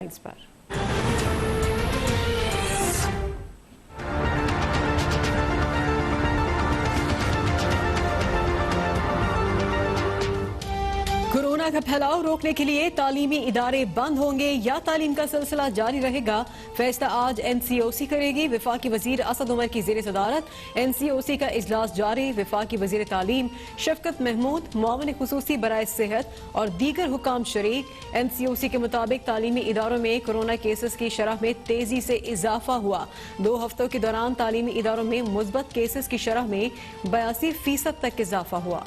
इस पर। कोरोना का फैलाव रोकने के लिए तालीमी इदारे बंद होंगे या तालीम का सिलसिला जारी रहेगा, फैसला आज NCOC करेगी। वफाकी वजीर असद उमर की ज़ेर सदारत NCOC का इजलास जारी। वफाकी वजीर तालीम शफकत महमूद, मुआविन खुसूसी बराए सेहत और दीगर हुकाम शरीक। NCOC के मुताबिक तालीमी इदारों में कोरोना केसेस की शरह में तेजी से इजाफा हुआ। 2 हफ्तों के दौरान तालीमी इदारों में मुस्बत केसेस की शरह में 82% तक इजाफा हुआ।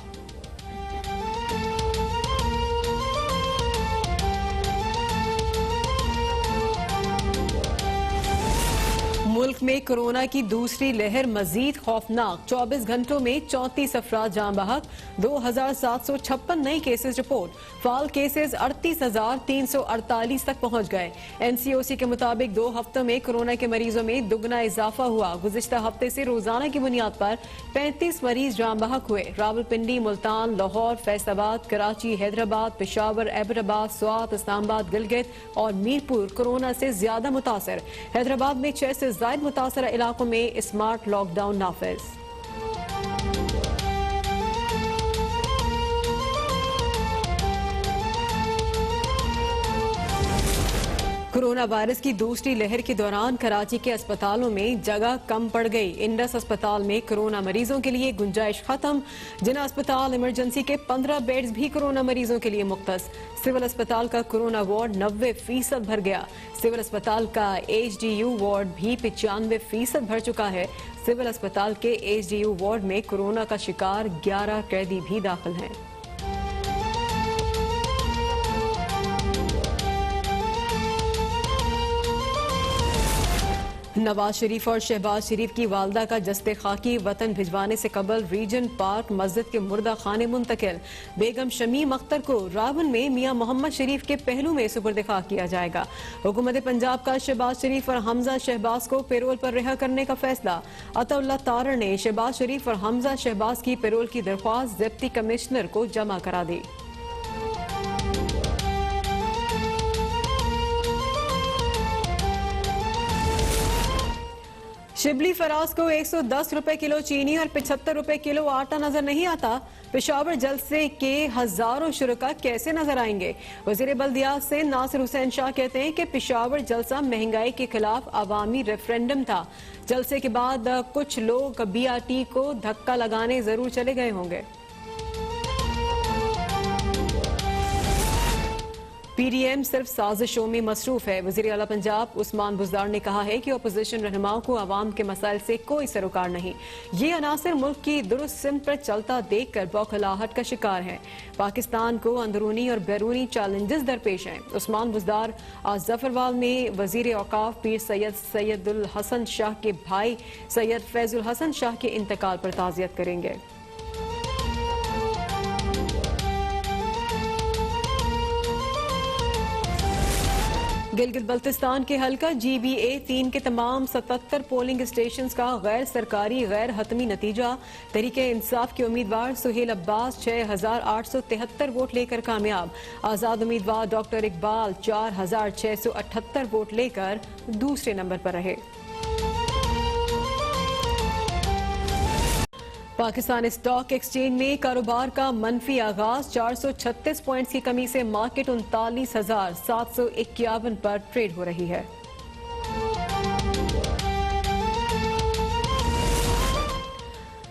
मुल्क में कोरोना की दूसरी लहर मजीद खौफनाक। 24 घंटों में 34 अफराद जान बहक, 2756 नए केसेस रिपोर्ट। फाल केसेस 38,348 तक पहुंच गए। NCOC के मुताबिक 2 हफ्तों में कोरोना के मरीजों में दुगना इजाफा हुआ। गुज़िश्ता हफ्ते से रोजाना की बुनियाद पर 35 मरीज जान बहक हुए। रावलपिंडी, मुल्तान, लाहौर, फैसलाबाद, कराची, हैदराबाद, पेशावर, एबटाबाद, स्वात, इस्लामाबाद, गिलगित और मीरपुर कोरोना से ज्यादा मुतासर। हैदराबाद में 6 से ज़ायद मुतासरा इलाकों में स्मार्ट लॉकडाउन नाफिज। कोरोना वायरस की दूसरी लहर के दौरान कराची के अस्पतालों में जगह कम पड़ गई। इंडस अस्पताल में कोरोना मरीजों के लिए गुंजाइश खत्म। जिना अस्पताल इमरजेंसी के 15 बेड्स भी कोरोना मरीजों के लिए मुख्तस। सिविल अस्पताल का कोरोना वार्ड 90% भर गया। सिविल अस्पताल का HDU वार्ड भी 95% भर चुका है। सिविल अस्पताल के HDU वार्ड में कोरोना का शिकार 11 कैदी भी दाखिल हैं। नवाज शरीफ और शहबाज शरीफ की वालदा का जस्ते खाकी वतन भिजवाने से कबल रीजन पार्क मस्जिद के मुर्दा खाने मुंतकिल। बेगम शमीम अख्तर को रावल में मियां मोहम्मद शरीफ के पहलू में सुपुर्द खाक किया जाएगा। हुकूमत पंजाब का शहबाज शरीफ और हमजा शहबाज को पेरोल पर रिहा करने का फैसला। अताउल्लाह तारड़ ने शहबाज शरीफ और हमजा शहबाज की पेरोल की दरख्वास्त ज़ब्ती कमिश्नर को जमा करा दी। शिबली फराज को 110 रुपए किलो चीनी और 75 रुपए किलो आटा नजर नहीं आता। पेशावर जलसे के हजारों शुरका कैसे नजर आएंगे? वजीर बल्दियात से नासिर हुसैन शाह कहते हैं कि पेशावर जलसा महंगाई के खिलाफ अवामी रेफरेंडम था। जलसे के बाद कुछ लोग BRT को धक्का लगाने जरूर चले गए होंगे। PDM सिर्फ साजिशों में मसरूफ है। वज़ीर आला पंजाब उस्मान बुज़दार ने कहा है कि अपोजिशन रहनुमाओं को अवाम के मसाइल से कोई सरोकार नहीं। ये अनासर मुल्क की दुरुस्त सिमत पर चलता देख कर बौखलाहट का शिकार है। पाकिस्तान को अंदरूनी और बैरूनी चैलेंजेस दरपेश हैं। उस्मान बुज़दार आज जफरवाल में वज़ीर औकाफ पीर सैयदुल हसन शाह के भाई सैयद फैजुल हसन शाह के इंतकाल पर ताज़ियत करेंगे। गिलगित बल्तिस्तान के हल्का GBA 3 के तमाम 77 पोलिंग स्टेशन का गैर सरकारी गैर हतमी नतीजा। तहरीके इंसाफ के उम्मीदवार सुहेल अब्बास 6,873 वोट लेकर कामयाब। आजाद उम्मीदवार डॉक्टर इकबाल 4,678 वोट लेकर दूसरे नंबर पर रहे। पाकिस्तान स्टॉक एक्सचेंज में कारोबार का मनफी आगाज। 436 पॉइंट्स की कमी से मार्केट 39,751 पर ट्रेड हो रही है।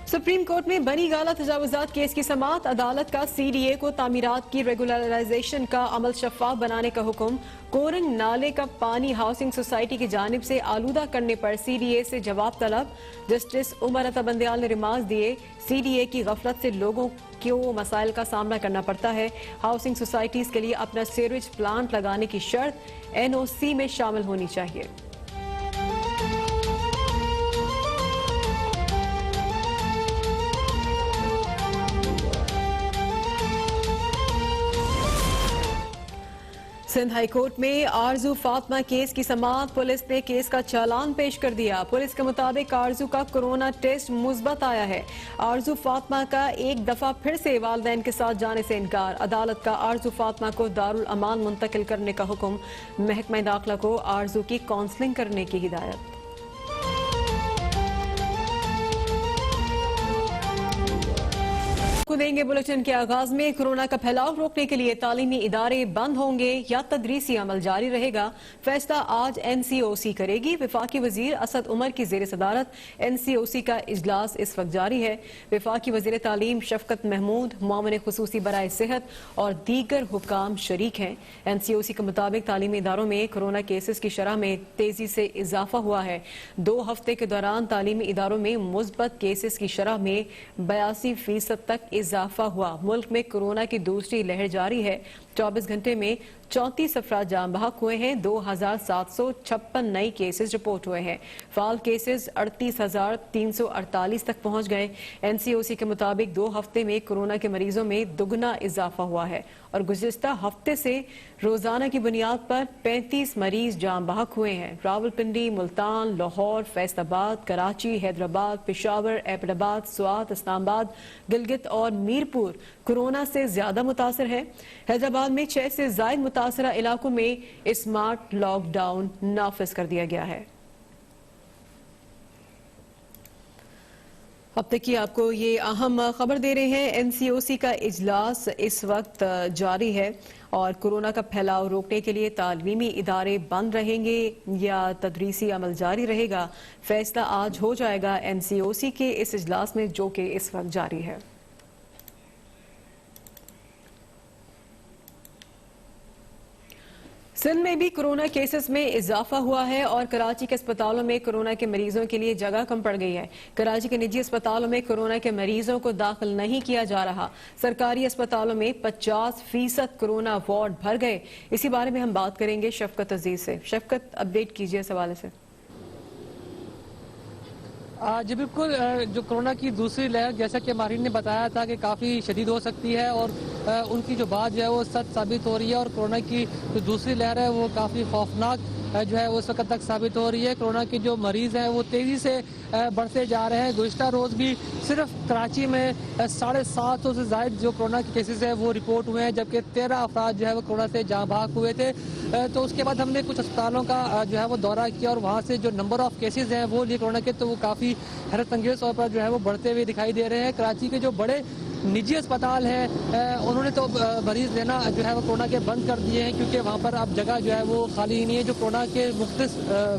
सुप्रीम कोर्ट में बनी गाला तजावुजात केस की समाअत। अदालत का CDA को तामीरात की रेगुलराइजेशन का अमल शफाफ बनाने का हुक्म। कोरंग नाले का पानी हाउसिंग सोसाइटी की जानिब से आलूदा करने पर CDA से जवाब तलब। जस्टिस उमर अता बंदयाल ने रिमार्क दिए। CDA की गफलत से लोगों को मसाइल का सामना करना पड़ता है। हाउसिंग सोसाइटीज के लिए अपना सीवरेज प्लांट लगाने की शर्त NOC में शामिल होनी चाहिए। सिंध हाईकोर्ट में आरजू फातिमा केस की समाअत। पुलिस ने केस का चालान पेश कर दिया। पुलिस के मुताबिक आरजू का कोरोना टेस्ट मुस्बत आया है। आरजू फातिमा का एक दफा फिर से वालिदैन के साथ जाने से इनकार। अदालत का आरजू फातिमा को दारुल अमान मुंतकिल करने का हुक्म। महकमा दाखिला को आरजू की काउंसलिंग करने की हिदायत। देंगे बुलेटिन के आगाज में कोरोना का फैलाव रोकने के लिए तालीमी इदारे बंद होंगे या तदरीसी अमल जारी रहेगा। फैसला आज NCOC करेगी। वफाकी वजीर असद उमर की जेर सदारत NCOC का इजलास इस वक्त जारी है। वफाकी वजीर तालीम शफकत महमूद, मामले खुसूसी बराए सेहत और दीगर हुकाम शरीक हैं। NCOC के मुताबिक तालीमी इदारों में कोरोना केसेस की शरह में तेजी से इजाफा हुआ है। 2 हफ्ते के दौरान तालीमी इदारों में मुस्बत केसेस की शरह में 82% तक इजाफा हुआ। मुल्क में कोरोना की दूसरी लहर जारी है। 24 घंटे में 34 अफराद जान बहक हुए हैं। 2756 नए केसेस रिपोर्ट हुए हैं। फाल केसेस 38,348 तक पहुंच गए। NCOC के मुताबिक 2 हफ्ते में कोरोना के मरीजों में दुगना इजाफा हुआ है और गुज़िश्ता हफ्ते से रोजाना की बुनियाद पर 35 मरीज जान बहक हुए हैं। रावलपिंडी, मुल्तान, लाहौर, फैसलाबाद, कराची, हैदराबाद, पेशावर, एबटाबाद, स्वात, इस्लामाबाद, गिलगित और मीरपुर कोरोना से ज्यादा मुतासर है। हैदराबाद में 6 से ज्यादा मुतासरा इलाकों में स्मार्ट लॉकडाउन नाफिज कर दिया गया है। अब तक की आपको ये अहम खबर दे रहे हैं। NCOC का इजलास इस वक्त जारी है और कोरोना का फैलाव रोकने के लिए तालीमी इदारे बंद रहेंगे या तदरीसी अमल जारी रहेगा। फैसला आज हो जाएगा NCOC के इस इजलास में, जो कि इस वक्त जारी है। सिंध में भी कोरोना केसेस में इजाफा हुआ है और कराची के अस्पतालों में कोरोना के मरीजों के लिए जगह कम पड़ गई है। कराची के निजी अस्पतालों में कोरोना के मरीजों को दाखिल नहीं किया जा रहा। सरकारी अस्पतालों में 50% कोरोना वार्ड भर गए। इसी बारे में हम बात करेंगे शफकत अजीज से। शफकत, अपडेट कीजिए इस हवाले से। जी बिल्कुल, जो कोरोना की दूसरी लहर, जैसा कि माहिरीन ने बताया था कि काफ़ी शदीद हो सकती है और उनकी जो बात जो है वो सच साबित हो रही है और कोरोना की जो दूसरी लहर है वो काफ़ी खौफनाक जो है उस वक्त तक साबित हो रही है। कोरोना के जो मरीज़ हैं वो तेज़ी से बढ़ते जा रहे हैं। गुज़िश्ता रोज़ भी सिर्फ कराची में 750 से ज़ायद जो कोरोना के केसेस हैं वो रिपोर्ट हुए हैं, जबकि 13 अफराद जो है वो कोरोना से जाँ बहक हुए थे। तो उसके बाद हमने कुछ अस्पतालों का जो है वो दौरा किया और वहाँ से जो नंबर ऑफ केसेस हैं वो लिए कोरोना के, तो वो काफ़ी हैरत अंगेज़ तौर पर जो है वो बढ़ते हुए दिखाई दे रहे हैं। कराची के जो बड़े निजी अस्पताल हैं उन्होंने तो मरीज लेना जो है वो कोरोना के बंद कर दिए हैं, क्योंकि वहाँ पर अब जगह जो है वो खाली ही नहीं है। जो कोरोना के मुख्तलिफ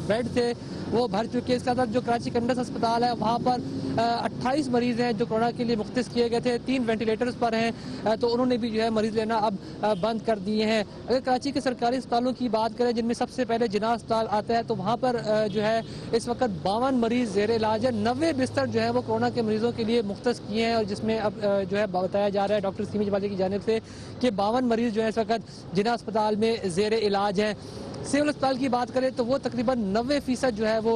बेड थे वो भर चुके हैं। इसके साथ जो कराची कंडस अस्पताल है वहाँ पर 28 मरीज हैं जो कोरोना के लिए मुख्तस किए गए थे। 3 वेंटिलेटर्स पर हैं, तो उन्होंने भी जो है मरीज लेना अब बंद कर दिए हैं। अगर कराची के सरकारी अस्पतालों की बात करें, जिनमें सबसे पहले जिन्ना अस्पताल आता है, तो वहाँ पर जो है इस वक्त 52 मरीज जेर इलाज है। 90 बिस्तर जो है वो कोरोना के मरीजों के लिए मुख्तस किए हैं और जिसमें अब जो है बताया जा रहा है डॉक्टर सीमी जबाली की जानिब से कि 52 मरीज जो है इस वक्त जिन्ना अस्पताल में जेर इलाज है। सिविल अस्पताल की बात करें तो वो तकरीबन 90% जो है वो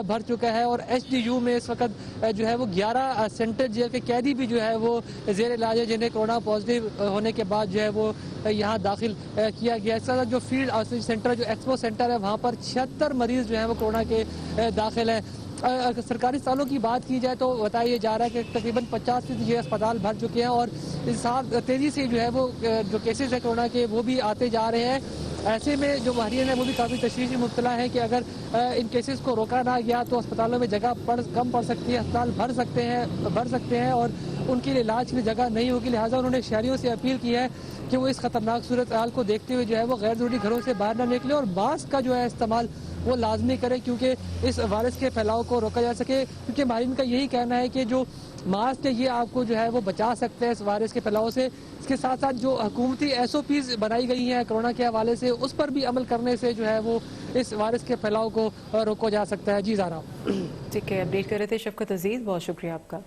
भर चुका है और HDU में इस वक्त जो है वो 11 सेंटर जेल के कैदी भी जो है वो जेर इलाज है, जिन्हें कोरोना पॉजिटिव होने के बाद जो है वो यहाँ दाखिल किया गया। इसके साथ जो फील्ड आउटरीच सेंटर, जो एक्सपो सेंटर है, वहाँ पर 76 मरीज जो है वो कोरोना के दाखिल है। सरकारी अस्पतालों की बात की जाए तो बताया जा रहा है कि तकरीबन 50% ये अस्पताल भर चुके हैं और इस साल तेज़ी से जो है वो जो केसेस है कोरोना के वो भी आते जा रहे हैं। ऐसे में जो माहिरीन है वो भी काफ़ी तशवीश में मुब्तला है कि अगर इन केसेस को रोका ना गया तो अस्पतालों में जगह कम पड़ सकती है, अस्पताल भर सकते हैं और उनके लिए इलाज के लिए जगह नहीं होगी। लिहाजा उन्होंने शहरियों से अपील की है कि वो इस खतरनाक सूरत हाल को देखते हुए जो है वो गैर ज़रूरी घरों से बाहर ना निकले और मास्क का जो है इस्तेमाल वो लाजमी करें, क्योंकि इस वायरस के फैलाव को रोका जा सके। क्योंकि माहिरीन का यही कहना है कि जो मास्क है ये आपको जो है वो बचा सकते हैं इस वायरस के फैलाव से। इसके साथ साथ जो हुकूमती SOPs बनाई गई हैं कोरोना के हवाले से, उस पर भी अमल करने से जो है वो इस वायरस के फैलाव को रोका जा सकता है। जी ज़ारा, ठीक है, अपडेट कर रहे थे शफकत अजीज, बहुत शुक्रिया आपका।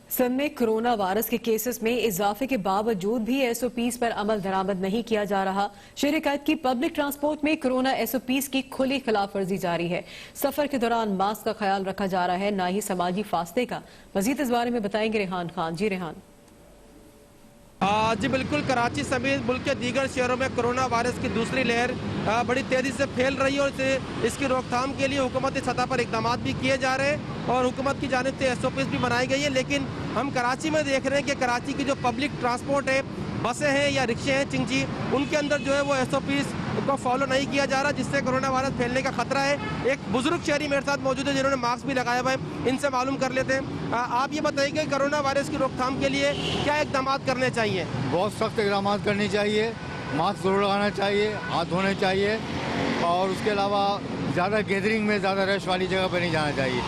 सिंध में कोरोना वायरस के केसेस में इजाफे के बावजूद भी SOPs पर अमल दरामद नहीं किया जा रहा। शहर कैद की पब्लिक ट्रांसपोर्ट में कोरोना SOPs की खुली खिलाफ वर्जी जारी है। सफर के दौरान मास्क का ख्याल रखा जा रहा है, ना ही समाजी फासले का। मजीद इस बारे में बताएंगे रेहान खान। जी रेहान। जी बिल्कुल, कराची समेत मुल्क के दीगर शहरों में कोरोना वायरस की दूसरी लहर बड़ी तेज़ी से फैल रही है और इसकी रोकथाम के लिए हुकूमती सतह पर इकदाम भी किए जा रहे हैं और हुकूमत की जानिब से SOPs भी बनाई गई है। लेकिन हम कराची में देख रहे हैं कि कराची की जो पब्लिक ट्रांसपोर्ट है, बसें हैं या रिक्शे हैं चिंची, उनके अंदर जो है वो SOPs को फॉलो नहीं किया जा रहा, जिससे कोरोना वायरस फैलने का खतरा है। एक बुजुर्ग शहरी मेरे साथ मौजूद है जिन्होंने मास्क भी लगाया हुआ है, इनसे मालूम कर लेते हैं। आप ये बताइए कि कोरोना वायरस की रोकथाम के लिए क्या इकदाम करने चाहिए? बहुत सख्त इकदाम करने चाहिए, मास्क जरूर लगाना चाहिए, हाथ धोने चाहिए और उसके अलावा ज़्यादा गैदरिंग में, ज़्यादा रश वाली जगह पर नहीं जाना चाहिए,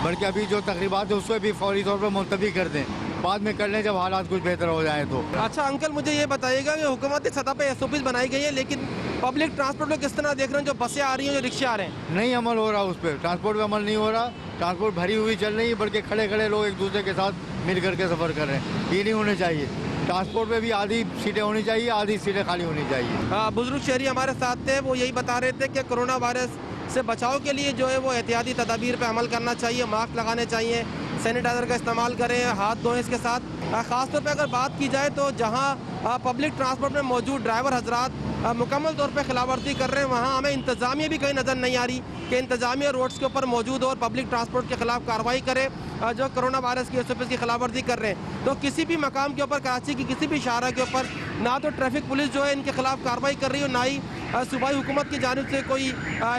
बल्कि अभी जो तकरीबात है उसको भी फौरी तौर पर मुलतवी कर दें, बाद में कर लें जब हालात कुछ बेहतर हो जाए तो। अच्छा अंकल, मुझे ये बताइएगा कि हुकूमती सतह पे SOPs बनाई गई है, लेकिन पब्लिक ट्रांसपोर्ट में किस तरह देख रहे हैं? जो बसें आ रही हैं, जो रिक्शे आ रहे हैं, नहीं अमल हो रहा उस पर, ट्रांसपोर्ट पे अमल नहीं हो रहा, ट्रांसपोर्ट भरी हुई चल रही है, बल्कि खड़े खड़े लोग एक दूसरे के साथ मिल करके सफ़र कर रहे हैं। ये नहीं होने चाहिए, ट्रांसपोर्ट में भी आधी सीटें होनी चाहिए, आधी सीटें खाली होनी चाहिए। बुजुर्ग शहरी हमारे साथ थे, वो यही बता रहे थे कि कोरोना वायरस से बचाव के लिए जो है वो एहतियाती तदाबीर पे अमल करना चाहिए, मास्क लगाने चाहिए, सैनिटाइज़र का इस्तेमाल करें, हाथ धोएं इसके साथ। ख़ासतौर पे अगर बात की जाए तो जहां पब्लिक ट्रांसपोर्ट में मौजूद ड्राइवर हजरात मुकम्मल तौर पे खिलाफवर्जी कर रहे हैं, वहां हमें इंतज़ामिया भी कहीं नज़र नहीं आ रही कि इंतज़ामिया रोड्स के ऊपर मौजूद हो और पब्लिक ट्रांसपोर्ट के खिलाफ कार्रवाई करे जो कोरोना वायरस की SOPs की खिलाफवर्जी कर रहे हैं। तो किसी भी मकाम के ऊपर, कराची की किसी भी शाहरा के ऊपर ना तो ट्रैफिक पुलिस जो है इनके खिलाफ कार्रवाई कर रही है, ना ही सूबाई हुकूमत की जानिब से कोई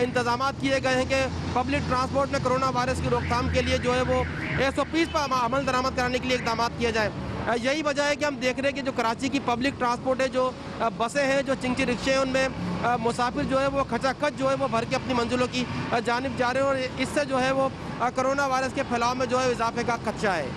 इंतजाम किए गए हैं कि पब्लिक ट्रांसपोर्ट में कोरोना वायरस की रोकथाम के लिए जो है वो SOPs पर अमल दरामद कराने के लिए इकदाम किए जाए। यही वजह है कि हम देख रहे हैं कि जो कराची की पब्लिक ट्रांसपोर्ट है, जो बसें हैं, जो चिंची रिक्शे हैं, उनमें मुसाफिर जो है वो खचाखच जो है वो भर के अपनी मंजिलों की जानिब जा रहे हैं और इससे जो है वो कोरोना वायरस के फैलाव में जो है इजाफे का खदशा है।